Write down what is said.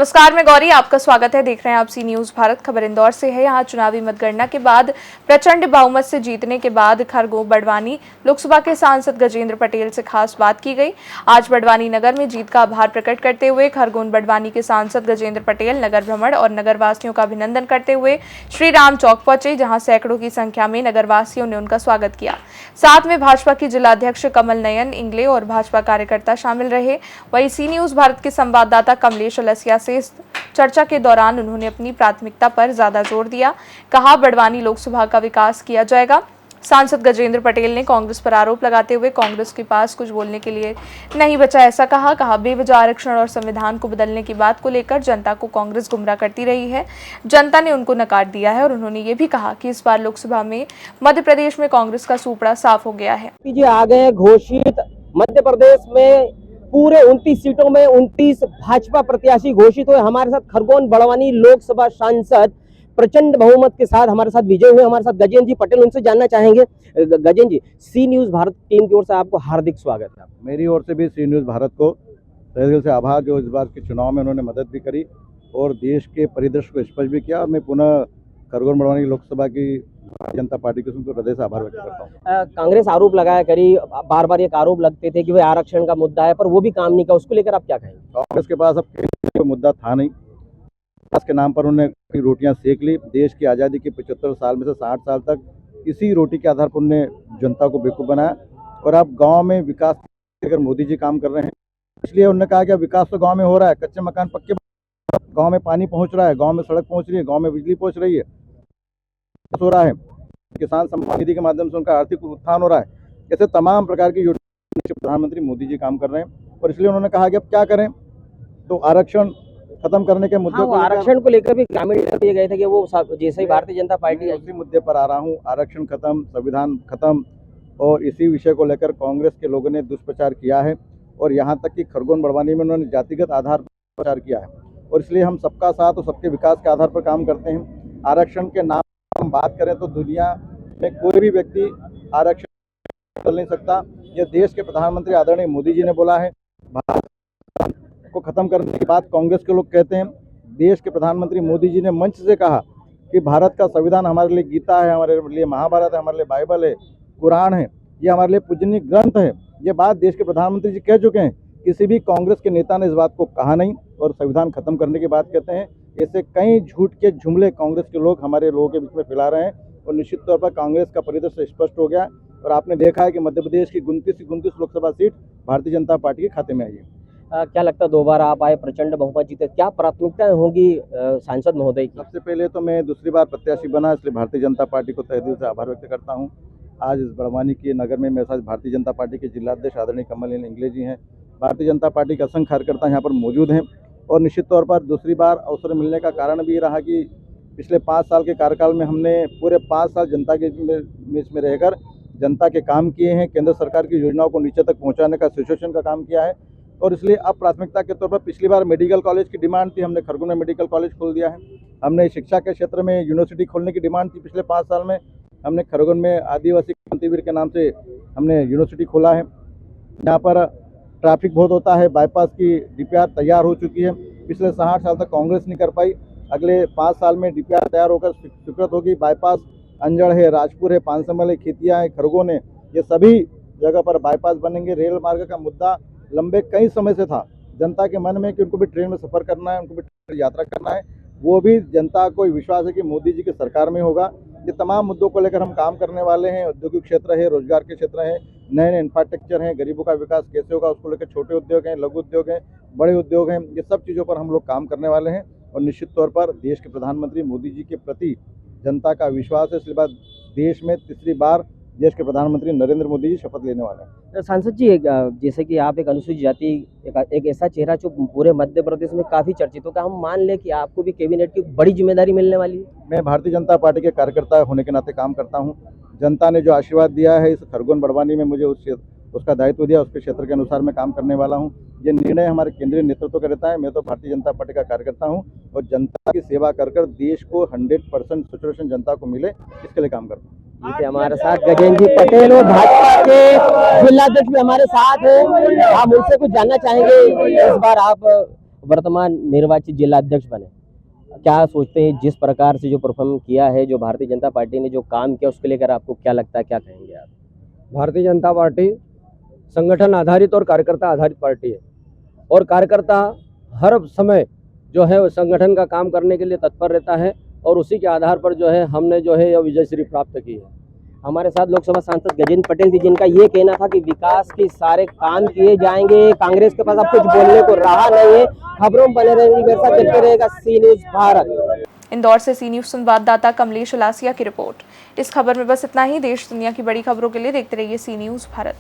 नमस्कार, मैं गौरी, आपका स्वागत है। देख रहे हैं आप सी न्यूज भारत। खबर इंदौर से है। यहाँ चुनावी मतगणना के बाद प्रचंड बहुमत से जीतने के बाद खरगोन बड़वानी लोकसभा के सांसद गजेंद्र पटेल से खास बात की गई। आज बड़वानी नगर में जीत का आभार प्रकट करते हुए खरगोन बड़वानी के सांसद गजेंद्र पटेल नगर भ्रमण और नगर वासियों का अभिनंदन करते हुए श्री राम चौक पहुंचे, जहाँ सैकड़ों की संख्या में नगर वासियों ने उनका स्वागत किया। साथ में भाजपा की जिलाध्यक्ष कमल नयन इंगले और भाजपा कार्यकर्ता शामिल रहे। वहीं सी न्यूज भारत के संवाददाता कमलेश अलसिया से चर्चा के दौरान उन्होंने अपनी प्राथमिकता पर ज्यादा जोर दिया। कहा, बड़वानी लोकसभा का विकास किया जाएगा। सांसद गजेंद्र पटेल ने कांग्रेस पर आरोप लगाते हुए कांग्रेस के पास कुछ बोलने के लिए नहीं बचा, ऐसा कहा बेवजह आरक्षण और संविधान को बदलने की बात को लेकर जनता को कांग्रेस गुमराह करती रही है। जनता ने उनको नकार दिया है और उन्होंने ये भी कहा कि इस बार लोकसभा में मध्य प्रदेश में कांग्रेस का सूपड़ा साफ हो गया है। आ गए घोषित मध्य प्रदेश में पूरे 29 सीटों में 29 भाजपा प्रत्याशी घोषित हुए। हमारे साथ खरगोन बड़वानी लोकसभा सांसद प्रचंड बहुमत के साथ हमारे साथ विजय हुए। हमारे साथ गजेंद्र जी पटेल, उनसे जानना चाहेंगे। गजेंद्र जी, सी न्यूज भारत टीम की ओर से आपको हार्दिक स्वागत है। मेरी ओर से भी सी न्यूज भारत को तहे दिल से आभार, जो इस बार के चुनाव में उन्होंने मदद भी करी और देश के परिदृश्य को स्पष्ट भी किया। और मैं पुनः खरगोन बड़वानी लोकसभा की भारतीय जनता पार्टी के हृदय से आभार व्यक्त करता हूँ। कांग्रेस आरोप लगाया करी, बार बार एक आरोप लगते थे कि वह आरक्षण का मुद्दा है, पर वो भी काम नहीं किया। उसको लेकर आप क्या कहेंगे? कांग्रेस के पास अब कोई मुद्दा था नहीं। विकास के नाम पर उन्होंने रोटियां सेक ली। देश की आज़ादी के 75 साल में से 60 साल तक इसी रोटी के आधार पर उन्होंने जनता को बेवकूफ़ बनाया। और अब गाँव में विकास लेकर मोदी जी काम कर रहे हैं, इसलिए उन्होंने कहा कि विकास तो गाँव में हो रहा है, कच्चे मकान पक्के, गाँव में पानी पहुँच रहा है, गाँव में सड़क पहुँच रही है, गाँव में बिजली पहुँच रही है, हो रहा है, किसान सम्मान निधि के माध्यम से उनका आर्थिक उत्थान हो रहा है। ऐसे तमाम प्रकार की योजना प्रधानमंत्री मोदी जी काम कर रहे हैं। और इसलिए उन्होंने कहा कि अब क्या करें, तो आरक्षण खत्म करने के मुद्दे को आरक्षण को लेकर भी ग्रामीण दिए गए थे कि वो जैसे ही भारतीय जनता पार्टी उसी मुद्दे पर आ रहा हूँ। आरक्षण खत्म, संविधान खत्म, और इसी विषय को लेकर कांग्रेस के लोगों ने दुष्प्रचार किया है। और यहाँ तक कि खरगोन बड़वानी में उन्होंने जातिगत आधार पर प्रचार किया है। और इसलिए हम सबका साथ और सबके विकास के आधार पर काम करते हैं। आरक्षण के नाम हम बात करें तो दुनिया में कोई भी व्यक्ति आरक्षण बदल नहीं सकता। यह देश के प्रधानमंत्री आदरणीय मोदी जी ने बोला है। भारत को खत्म करने की बात कांग्रेस के लोग कहते हैं। देश के प्रधानमंत्री मोदी जी ने मंच से कहा कि भारत का संविधान हमारे लिए गीता है, हमारे लिए महाभारत है, हमारे लिए बाइबल है, कुरान है, ये हमारे लिए पूजनीय ग्रंथ है। ये बात देश के प्रधानमंत्री जी कह चुके हैं। किसी भी कांग्रेस के नेता ने इस बात को कहा नहीं और संविधान खत्म करने की बात कहते हैं। ऐसे कई झूठ के जुमले कांग्रेस के लोग हमारे लोगों के बीच में फैला रहे हैं। और निश्चित तौर पर कांग्रेस का परिदृश्य स्पष्ट हो गया। और आपने देखा है कि मध्य प्रदेश की 29 लोकसभा सीट भारतीय जनता पार्टी के खाते में आई है। क्या लगता है दोबारा आप आए, प्रचंड बहुमत जीते, क्या प्राथमिकताएं होंगी सांसद महोदय की? सबसे पहले तो मैं दूसरी बार प्रत्याशी बना, इसलिए भारतीय जनता पार्टी को तहे दिल से आभार व्यक्त करता हूँ। आज इस बड़वानी के नगर में मेरे साथ भारतीय जनता पार्टी के जिलाध्यक्ष आदरणीय कमल नयन इंगले जी हैं। भारतीय जनता पार्टी के असंख्य कार्यकर्ता यहाँ पर मौजूद हैं। और निश्चित तौर पर दूसरी बार अवसर मिलने का कारण भी रहा कि पिछले 5 साल के कार्यकाल में हमने पूरे 5 साल जनता के बीच में रहकर जनता के काम किए हैं। केंद्र सरकार की योजनाओं को नीचे तक पहुंचाने का, एसोसिएशन का काम किया है। और इसलिए अब प्राथमिकता के तौर पर पिछली बार मेडिकल कॉलेज की डिमांड थी, हमने खरगोन में मेडिकल कॉलेज खोल दिया है। हमने शिक्षा के क्षेत्र में यूनिवर्सिटी खोलने की डिमांड थी पिछले 5 साल में, हमने खरगोन में आदिवासी क्रांतिवीर के नाम से हमने यूनिवर्सिटी खोला है। यहाँ पर ट्रैफिक बहुत होता है, बाईपास की डीपीआर तैयार हो चुकी है। पिछले 60 साल तक कांग्रेस नहीं कर पाई, अगले 5 साल में डीपीआर तैयार होकर स्वीकृत होगी। बाईपास अंजड़ है, राजपुर है, पानसमल है, खेतिया है, खरगोन है, ये सभी जगह पर बाईपास बनेंगे। रेल मार्ग का मुद्दा लंबे कई समय से था जनता के मन में कि उनको भी ट्रेन में सफ़र करना है, उनको भी ट्रेन यात्रा करना है। वो भी जनता को विश्वास है कि मोदी जी की सरकार में होगा। ये तमाम मुद्दों को लेकर हम काम करने वाले हैं। औद्योगिक क्षेत्र है, रोजगार के क्षेत्र है, नए नए इंफ्रास्ट्रक्चर हैं, गरीबों का विकास कैसे होगा उसको लेकर छोटे उद्योग हैं, लघु उद्योग हैं, बड़े उद्योग हैं, ये सब चीज़ों पर हम लोग काम करने वाले हैं। और निश्चित तौर पर देश के प्रधानमंत्री मोदी जी के प्रति जनता का विश्वास है, इसलिए बाद देश में तीसरी बार देश के प्रधानमंत्री नरेंद्र मोदी जी शपथ लेने वाले हैं। सांसद जी, जैसे कि आप एक अनुसूचित जाति, एक ऐसा चेहरा जो पूरे मध्य प्रदेश में काफी चर्चित होगा, हम मान ले कि आपको भी कैबिनेट की बड़ी जिम्मेदारी मिलने वाली है? मैं भारतीय जनता पार्टी के कार्यकर्ता होने के नाते काम करता हूं। जनता ने जो आशीर्वाद दिया है, इस खरगोन बड़वानी में मुझे उसका दायित्व दिया, उसके क्षेत्र के अनुसार मैं काम करने वाला हूं। ये निर्णय हमारे केंद्रीय नेतृत्व का रहता है। मैं तो भारतीय जनता पार्टी का कार्यकर्ता हूं और जनता की सेवा कर देश को 100% सिचुएशन जनता को मिले, इसके लिए काम करता हूँ। हमारे साथ गजेंद्र जी पटेल और भाजपा के जिलाध्यक्ष भी हमारे साथ हैं। हम उनसे कुछ जानना चाहेंगे। इस बार आप वर्तमान निर्वाचित जिलाध्यक्ष बने। क्या सोचते हैं जिस प्रकार से जो परफॉर्म किया है, जो भारतीय जनता पार्टी ने जो काम किया उसको लेकर आपको क्या लगता है, क्या कहेंगे आप? भारतीय जनता पार्टी संगठन आधारित और कार्यकर्ता आधारित पार्टी है और कार्यकर्ता हर समय जो है वो संगठन का काम करने के लिए तत्पर रहता है और उसी के आधार पर जो है हमने जो है यह विजयश्री प्राप्त की है। हमारे साथ लोकसभा सांसद गजेंद्र पटेल जी, जिनका ये कहना था कि विकास के सारे काम किए जाएंगे, कांग्रेस के पास अब कुछ बोलने को रहा नहीं है। खबरों में बने रहेंगे, मेरे साथ चलते रहेगा सी न्यूज़ भारत। इंदौर से सी न्यूज़ संवाददाता कमलेश उलासिया की रिपोर्ट। इस खबर में बस इतना ही। देश दुनिया की बड़ी खबरों के लिए देखते रहिए सी न्यूज़ भारत।